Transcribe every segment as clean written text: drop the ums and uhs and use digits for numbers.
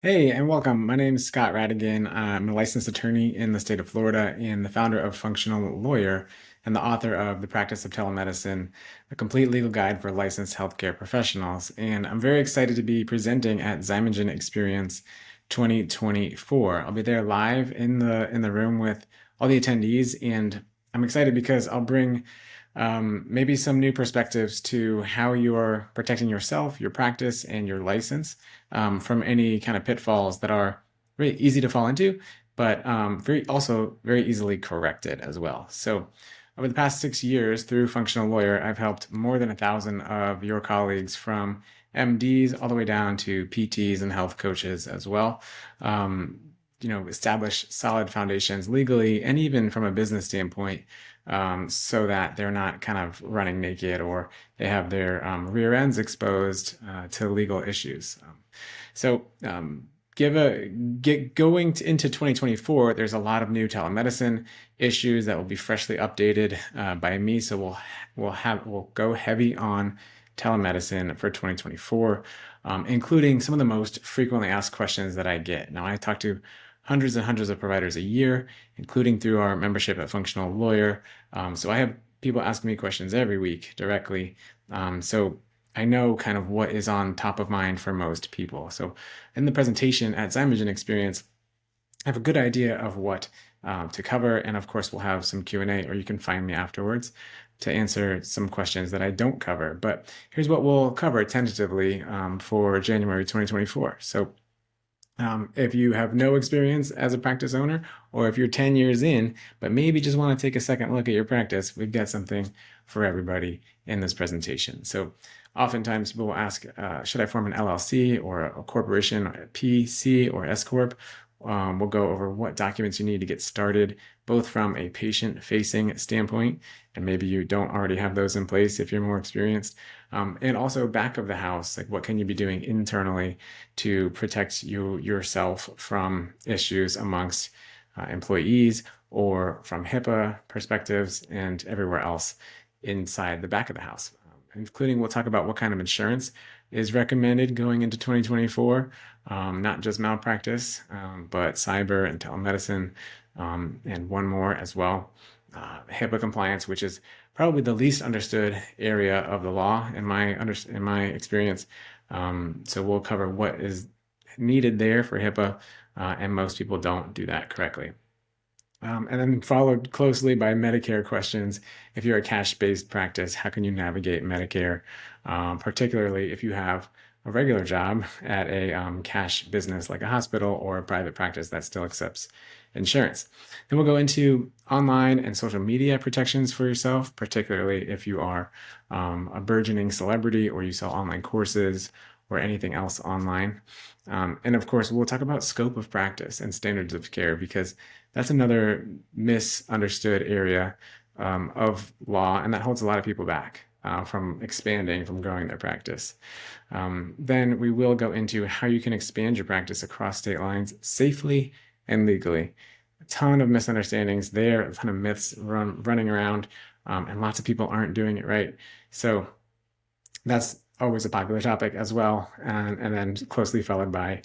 Hey, and welcome. My name is Scott Rattigan. I'm a licensed attorney in the state of Florida and the founder of Functional Lawyer and the author of The Practice of Telemedicine, a complete legal guide for licensed healthcare professionals. And I'm very excited to be presenting at Xymogen Xperience 2024. I'll be there live in the room with all the attendees, and I'm excited because I'll bring maybe some new perspectives to how you're protecting yourself, your practice, and your license from any kind of pitfalls that are very easy to fall into, but very easily corrected as well. So over the past 6 years through Functional Lawyer, I've helped more than 1,000 of your colleagues from MDs all the way down to PTs and health coaches as well. Establish solid foundations legally and even from a business standpoint, so that they're not kind of running naked or they have their rear ends exposed to legal issues. So get going into 2024. There's a lot of new telemedicine issues that will be freshly updated by me. So we'll go heavy on telemedicine for 2024, including some of the most frequently asked questions that I get. Now, I talk to hundreds and hundreds of providers a year, including through our membership at Functional Lawyer. So I have people asking me questions every week directly. So I know kind of what is on top of mind for most people. So in the presentation at Xymogen Xperience, I have a good idea of what to cover. And of course, we'll have some Q&A, or you can find me afterwards to answer some questions that I don't cover. But here's what we'll cover tentatively for January 2024. So if you have no experience as a practice owner, or if you're 10 years in, but maybe just want to take a second look at your practice, we've got something for everybody in this presentation. So oftentimes people will ask, should I form an LLC or a corporation, or a PC or S Corp? We'll go over what documents you need to get started, both from a patient-facing standpoint, and maybe you don't already have those in place if you're more experienced, and also back of the house, like what can you be doing internally to protect yourself from issues amongst employees or from HIPAA perspectives and everywhere else inside the back of the house. Including, we'll talk about what kind of insurance is recommended going into 2024, not just malpractice, but cyber and telemedicine, and one more as well. HIPAA compliance, which is probably the least understood area of the law in my experience. So we'll cover what is needed there for HIPAA, and most people don't do that correctly. And then followed closely by Medicare questions. If you're a cash-based practice, how can you navigate Medicare, particularly if you have a regular job at a cash business like a hospital or a private practice that still accepts insurance. Then we'll go into online and social media protections for yourself, particularly if you are a burgeoning celebrity or you sell online courses or anything else online. And of course, we'll talk about scope of practice and standards of care, because that's another misunderstood area of law, and that holds a lot of people back from expanding, from growing their practice. Then we will go into how you can expand your practice across state lines safely and legally. A ton of misunderstandings there, a ton of myths running around, and lots of people aren't doing it right. So that's always a popular topic as well. And then closely followed by,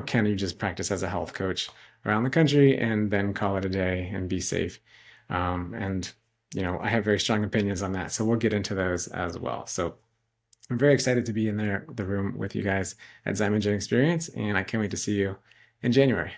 can you just practice as a health coach around the country and then call it a day and be safe? I have very strong opinions on that. So we'll get into those as well. So I'm very excited to be in the room with you guys at Xymogen Xperience, and I can't wait to see you in January.